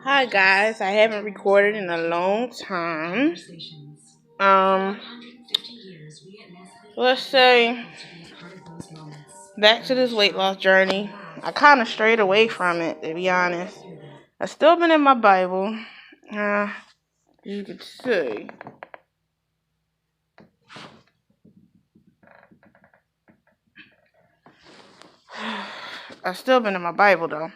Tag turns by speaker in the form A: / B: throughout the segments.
A: Hi guys, I haven't recorded in a long time. Um, let's say back to this weight loss journey. I kind of strayed away from it, to be honest. I still been in my Bible. Uh, you could see. I still been in my Bible though.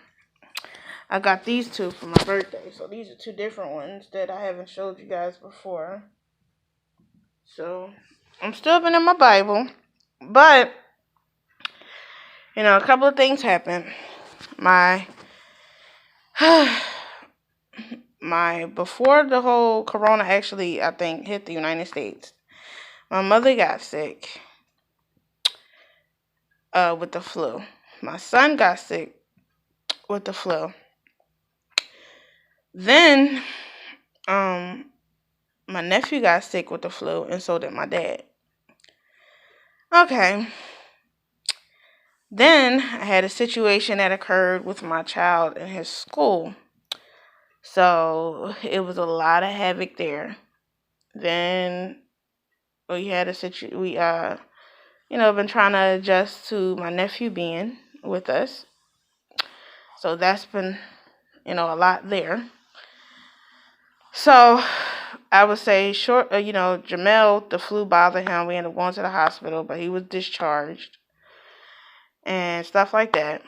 A: I got these two for my birthday, so these are two different ones that I haven't showed you guys before. So I'm still been in my Bible, but a couple of things happened. My my before the whole corona actually I think hit the United States, my mother got sick with the flu. My son got sick with the flu. Then my nephew got sick with the flu, and so did my dad. Okay. Then I had a situation that occurred with my child in his school. So it was a lot of havoc there. Then we had a situation. We been trying to adjust to my nephew being with us. So that's been a lot there. So I would say Jamel, the flu bothered him. We ended up going to the hospital, but he was discharged and stuff like that.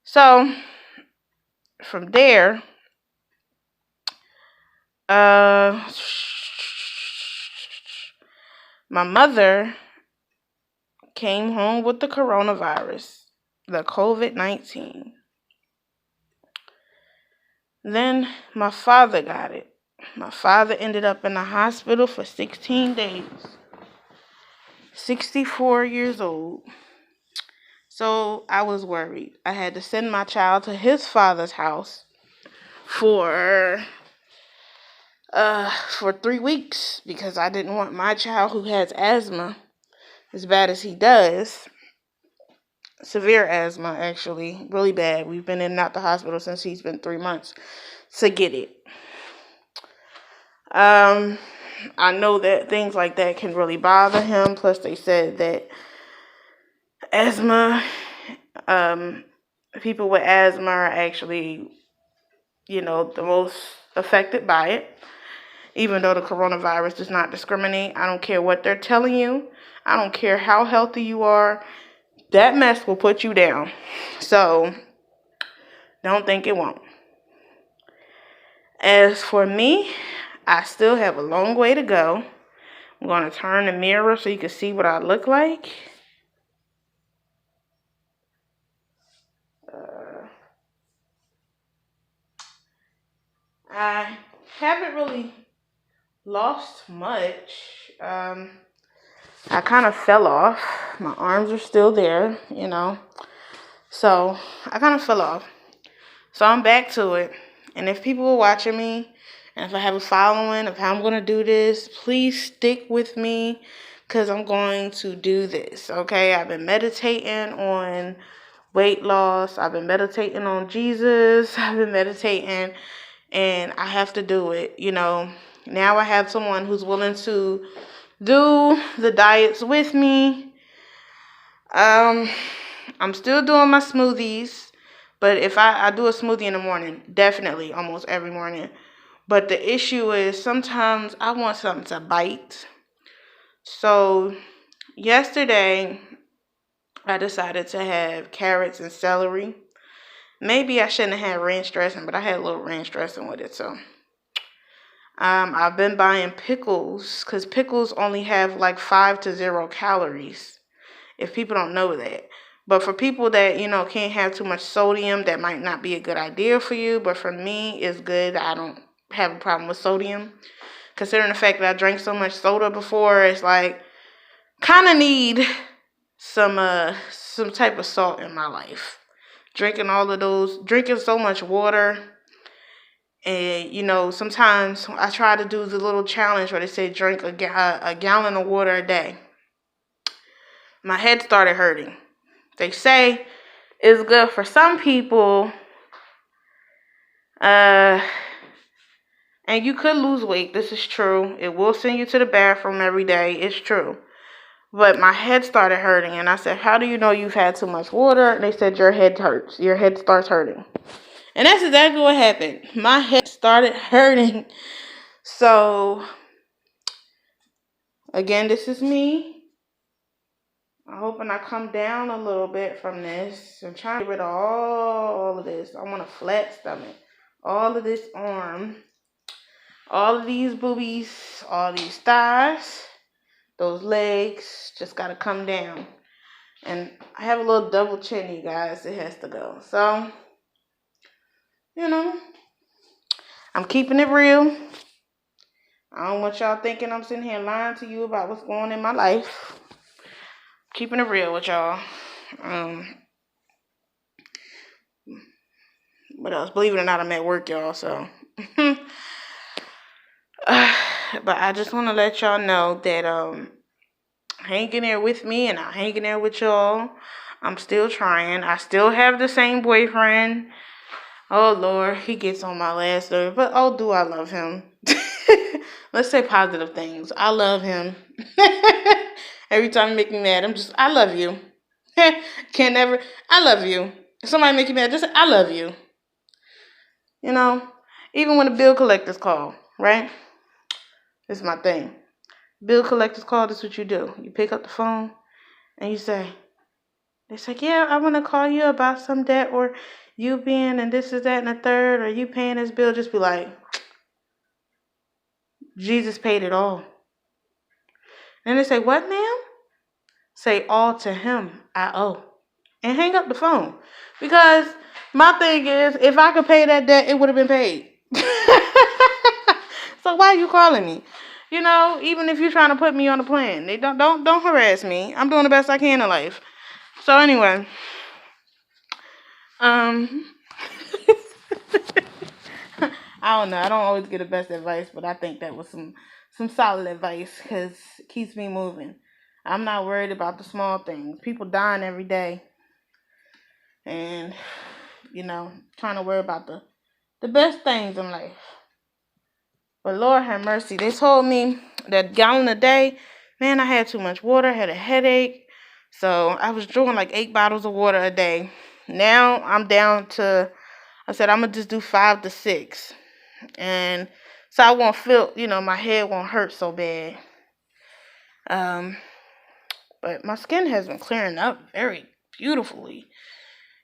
A: So from there, my mother came home with the coronavirus, the COVID-19. Then my father got it. My father ended up in the hospital for 16 days. 64 years old. So I was worried. I had to send my child to his father's house for 3 weeks because I didn't want my child who has asthma as bad as he does. Severe asthma, actually, really bad. We've been in and out the hospital since he's been 3 months to get it. I know that things like that can really bother him. Plus, they said that asthma, people with asthma are actually, the most affected by it. Even though the coronavirus does not discriminate, I don't care what they're telling you. I don't care how healthy you are. That mess will put you down. So, don't think it won't. As for me, I still have a long way to go. I'm going to turn the mirror so you can see what I look like. I haven't really lost much. I kind of fell off. My arms are still there, So I kind of fell off. So I'm back to it. And if people are watching me, and if I have a following of how I'm going to do this, please stick with me because I'm going to do this, okay? I've been meditating on weight loss. I've been meditating on Jesus. I've been meditating, and I have to do it, Now I have someone who's willing to do the diets with me. I'm still doing my smoothies, but if I do a smoothie in the morning, definitely almost every morning. But the issue is sometimes I want something to bite. So yesterday I decided to have carrots and celery. Maybe I shouldn't have had ranch dressing, but I had a little ranch dressing with it. So I've been buying pickles because pickles only have like 5 to 0 calories. If people don't know that. But for people that, can't have too much sodium, that might not be a good idea for you. But for me, it's good. I don't have a problem with sodium. Considering the fact that I drank so much soda before, it's like, kind of need some type of salt in my life. Drinking so much water. And, sometimes I try to do the little challenge where they say drink a gallon of water a day. My head started hurting. They say it's good for some people, Uh, and you could lose weight. This is true. It will send you to the bathroom every day. It's true. But my head started hurting, and I said, "How do you know you've had too much water?" And they said, "Your head hurts. Your head starts hurting." And that's exactly what happened. My head started hurting. So, again, this is me. I'm hoping I come down a little bit from this. I'm trying to get rid of all of this. I want a flat stomach. All of this arm. All of these boobies. All these thighs. Those legs. Just got to come down. And I have a little double chin, you guys. It has to go. So, I'm keeping it real. I don't want y'all thinking I'm sitting here lying to you about what's going on in my life. Keeping it real with y'all. What else? Believe it or not, I'm at work, y'all. So, but I just want to let y'all know that hanging there with me and I'm hanging there with y'all. I'm still trying. I still have the same boyfriend. Oh Lord, he gets on my last nerve. But oh, do I love him? Let's say positive things. I love him. Every time you make me mad, I love you. Can't never, I love you. If somebody make you mad, just say, I love you. Even when the bill collectors call, right? This is my thing. Bill collectors call, this is what you do. You pick up the phone and you say, they say, yeah, I want to call you about some debt or you being and this is that and the third or you paying this bill. Just be like, Jesus paid it all. And they say, what, ma'am? Say, all to him I owe. And hang up the phone. Because my thing is, if I could pay that debt, it would have been paid. So why are you calling me? Even if you're trying to put me on a plan, they don't harass me. I'm doing the best I can in life. So anyway, I don't know. I don't always get the best advice, but I think that was some solid advice because it keeps me moving. I'm not worried about the small things. People dying every day. And, trying to worry about the best things in life. But Lord have mercy. They told me that gallon a day, man, I had too much water. I had a headache. So I was drinking like 8 bottles of water a day. Now I'm down to, I said, I'm going to just do 5 to 6. And so I won't feel, my head won't hurt so bad. But my skin has been clearing up very beautifully.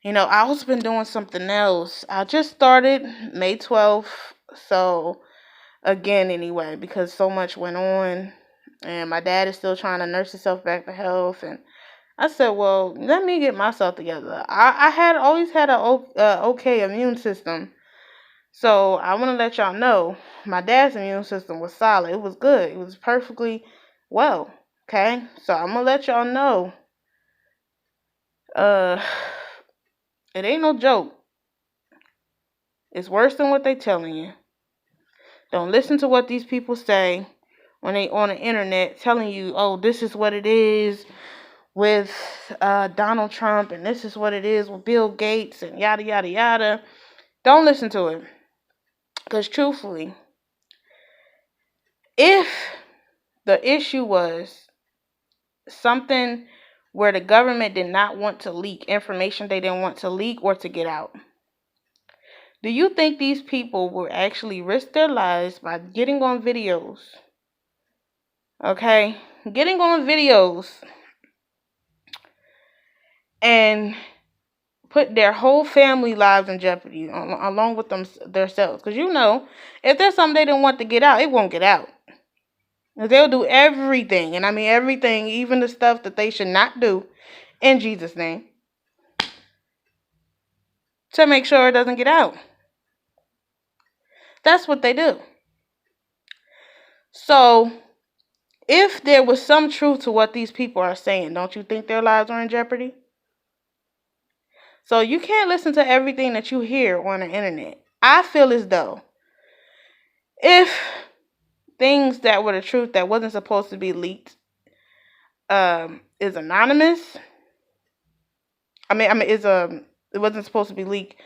A: I also been doing something else. I just started May 12th. So, again, anyway, because so much went on. And my dad is still trying to nurse himself back to health. And I said, well, let me get myself together. I had always had a okay immune system. So, I want to let y'all know, my dad's immune system was solid. It was good. It was perfectly well. Okay? So, I'm going to let y'all know. It ain't no joke. It's worse than what they telling you. Don't listen to what these people say when they on the internet telling you, oh, this is what it is with Donald Trump and this is what it is with Bill Gates and yada, yada, yada. Don't listen to it. Because truthfully, if the issue was something where the government did not want to leak information they didn't want to leak or to get out, do you think these people will actually risk their lives by getting on videos? Okay? Getting on videos and put their whole family lives in jeopardy along with themselves. Because if there's something they didn't want to get out, it won't get out. They'll do everything. And I mean everything, even the stuff that they should not do, in Jesus' name, to make sure it doesn't get out. That's what they do. So, if there was some truth to what these people are saying, don't you think their lives are in jeopardy? So you can't listen to everything that you hear on the internet. I feel as though if things that were the truth that wasn't supposed to be leaked is anonymous. It wasn't supposed to be leaked,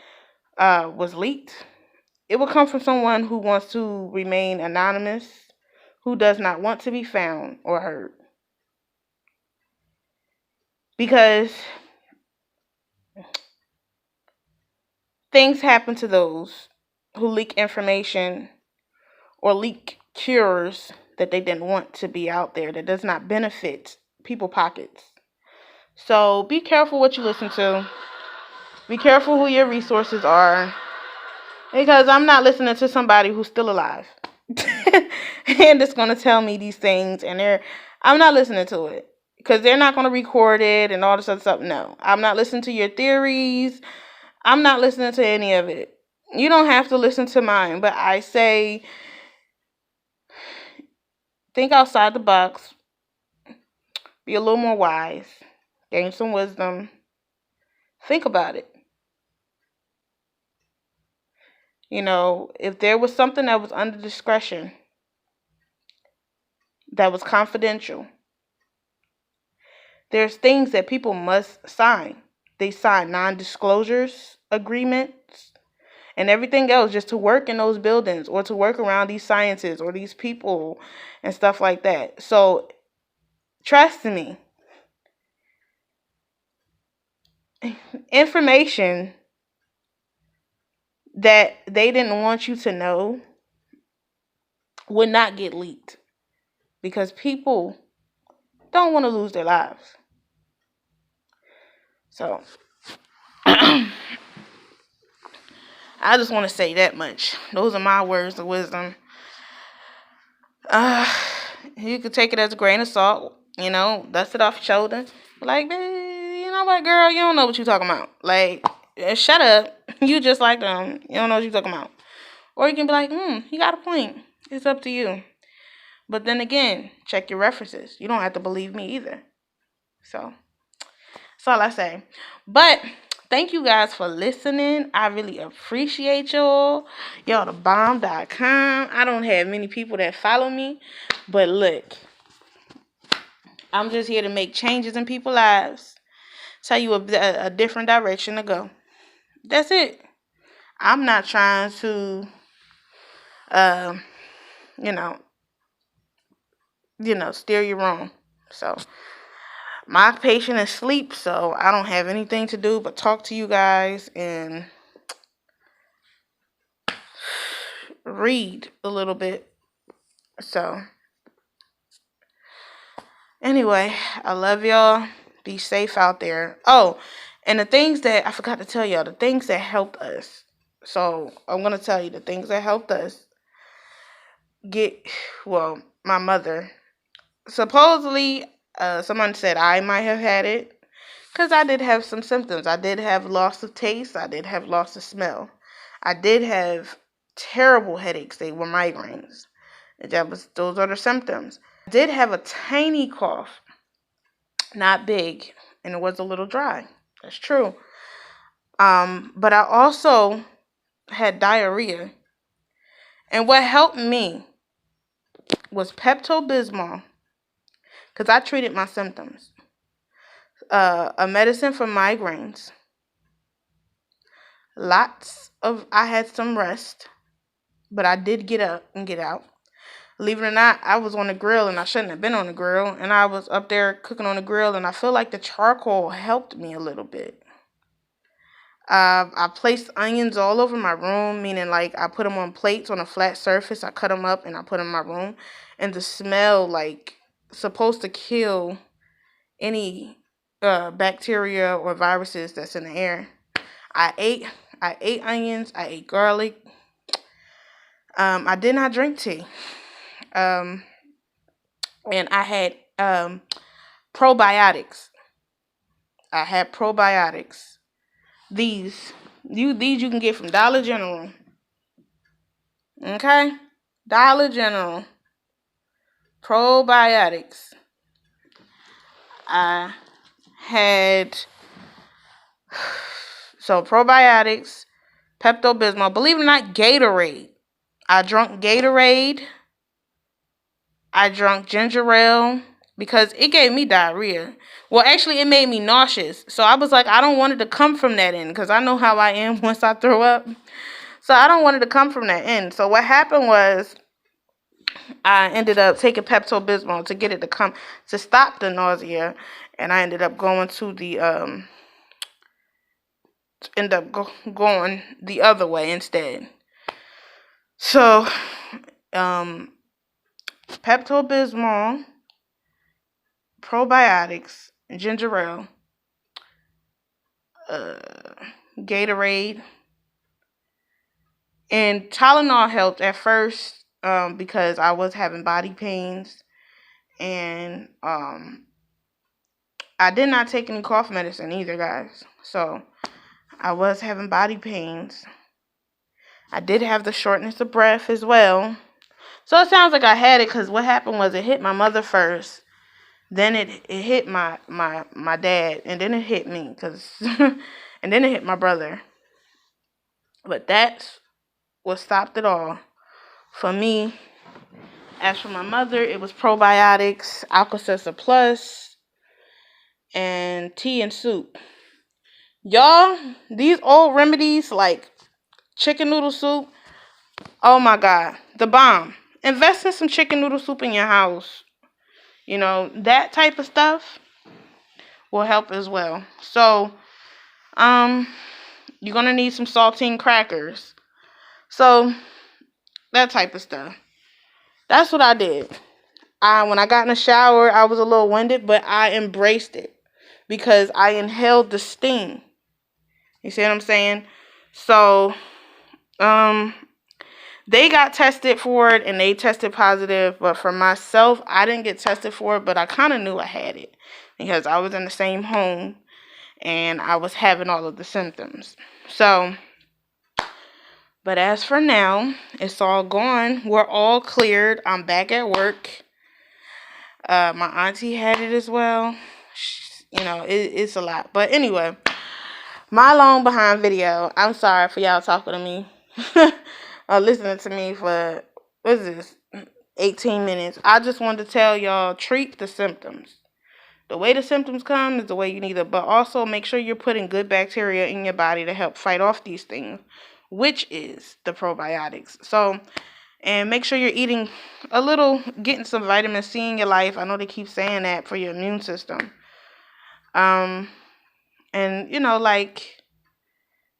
A: was leaked. it will come from someone who wants to remain anonymous, who does not want to be found or heard. Because things happen to those who leak information or leak cures that they didn't want to be out there, that does not benefit people pockets. So be careful what you listen to. Be careful who your resources are. Because I'm not listening to somebody who's still alive. And it's going to tell me these things. And I'm not listening to it. Because they're not going to record it and all this other stuff. No. I'm not listening to your theories. I'm not listening to any of it. You don't have to listen to mine. But I say, think outside the box. Be a little more wise. Gain some wisdom. Think about it. You know, if there was something that was under discretion, that was confidential, there's things that people must sign. They sign non-disclosures agreements and everything else just to work in those buildings or to work around these sciences or these people and stuff like that. So, trust me, information that they didn't want you to know would not get leaked because people don't want to lose their lives. So, I just want to say that much. Those are my words of wisdom. You could take it as a grain of salt, dust it off your shoulder. Like, babe, you know what, girl, you don't know what you're talking about. Like, shut up. You just like them. You don't know what you're talking about. Or you can be like, you got a point. It's up to you. But then again, check your references. You don't have to believe me either. So, that's all I say. But thank you guys for listening. I really appreciate y'all. Y'all the bomb.com. I don't have many people that follow me. But look, I'm just here to make changes in people's lives. Tell you a different direction to go. That's it. I'm not trying to, steer you wrong. So, my patient is asleep, so I don't have anything to do but talk to you guys and read a little bit. So, anyway, I love y'all. Be safe out there. Oh, and the things that I forgot to tell y'all, the things that helped us. So, I'm going to tell you the things that helped us my mother. Supposedly, someone said I might have had it because I did have some symptoms. I did have loss of taste. I did have loss of smell. I did have terrible headaches. They were migraines. Those are the symptoms. I did have a tiny cough, not big, and it was a little dry. That's true. But I also had diarrhea. And what helped me was Pepto-Bismol, because I treated my symptoms. A medicine for migraines. I had some rest, but I did get up and get out. Believe it or not, I was on the grill, and I shouldn't have been on the grill, and I was up there cooking on the grill, and I feel like the charcoal helped me a little bit. I placed onions all over my room, meaning like I put them on plates on a flat surface. I cut them up and I put them in my room. And the smell, like, supposed to kill any bacteria or viruses that's in the air. I ate onions. I ate garlic. I did not drink tea. And I had probiotics. These you can get from Dollar General. Okay? Dollar General. Probiotics. I had probiotics, Pepto-Bismol. Believe it or not, Gatorade. I drank Gatorade. I drank ginger ale because it gave me diarrhea. Well, actually, it made me nauseous. So I was like, I don't want it to come from that end because I know how I am once I throw up. So I don't want it to come from that end. So what happened was I ended up taking Pepto-Bismol to get it to come to stop the nausea, and I ended up going to the going the other way instead. So Pepto-Bismol, probiotics, ginger ale, Gatorade, and Tylenol helped at first because I was having body pains, and I did not take any cough medicine either, guys. So I was having body pains. I did have the shortness of breath as well. So it sounds like I had it because what happened was it hit my mother first. Then it hit my dad, and then it hit me, and then it hit my brother. But that's what stopped it all for me. As for my mother, it was probiotics, Alka-Seltzer Plus, and tea and soup. Y'all, these old remedies like chicken noodle soup, oh my God, the bomb. Invest in some chicken noodle soup in your house. You know, that type of stuff will help as well. So, you're going to need some saltine crackers. So, that type of stuff. That's what I did. When I got in the shower, I was a little winded, but I embraced it because I inhaled the steam. You see what I'm saying? So, they got tested for it and they tested positive, but for myself, I didn't get tested for it, but I kind of knew I had it because I was in the same home and I was having all of the symptoms. So, but as for now, it's all gone. We're all cleared. I'm back at work. My auntie had it as well. You know, it's a lot. But anyway, my long behind video. I'm sorry for y'all talking to me. Listening to me for, what is this, 18 minutes. I just wanted to tell y'all, treat the symptoms. The way the symptoms come is the way you need it, but also make sure you're putting good bacteria in your body to help fight off these things, which is the probiotics. So, and make sure you're eating a little, getting some vitamin C in your life. I know they keep saying that for your immune system. And, you know, like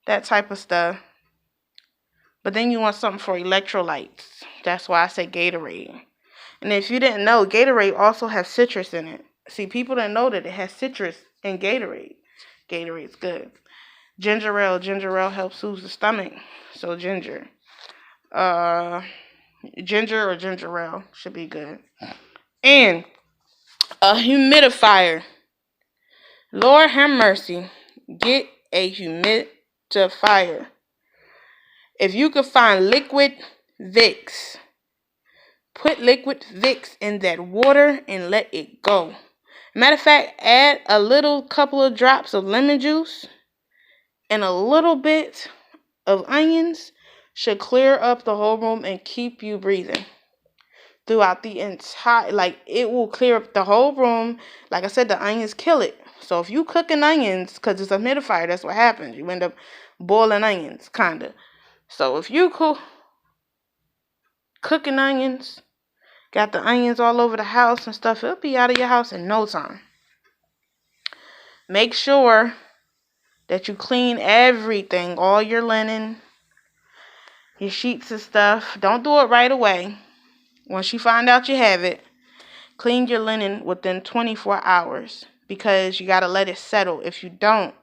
A: that type of stuff. But then you want something for electrolytes. That's why I say Gatorade. And if you didn't know, Gatorade also has citrus in it. See, people didn't know that it has citrus in Gatorade. Gatorade's good. Ginger ale. Ginger ale helps soothe the stomach. So ginger. Ginger or ginger ale should be good. And a humidifier. Lord have mercy. Get a humidifier. If you could find liquid Vicks, put liquid Vicks in that water and let it go. Matter of fact, add a little couple of drops of lemon juice and a little bit of onions. Should clear up the whole room and keep you breathing throughout the entire, like, it will clear up the whole room. Like I said, the onions kill it. So if you cooking onions, because it's a humidifier, that's what happens. You end up boiling onions, kind of. So if you cooking onions, got the onions all over the house and stuff, it'll be out of your house in no time. Make sure that you clean everything, all your linen, your sheets and stuff. Don't do it right away. Once you find out you have it, clean your linen within 24 hours because you got to let it settle. If you don't,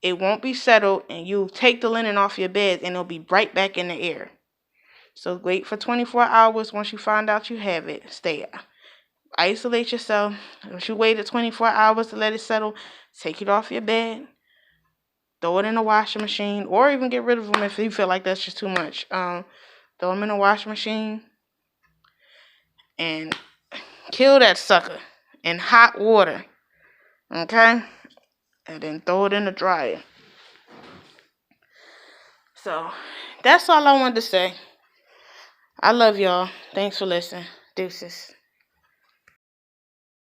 A: it won't be settled, and you take the linen off your bed and it'll be right back in the air. So wait for 24 hours. Once you find out you have it, stay out. Isolate yourself. Once you waited 24 hours to let it settle, take it off your bed. Throw it in the washing machine, or even get rid of them if you feel like that's just too much. Throw them in the washing machine and kill that sucker in hot water. Okay? And then throw it in the dryer. So, that's all I wanted to say. I love y'all. Thanks for listening. Deuces.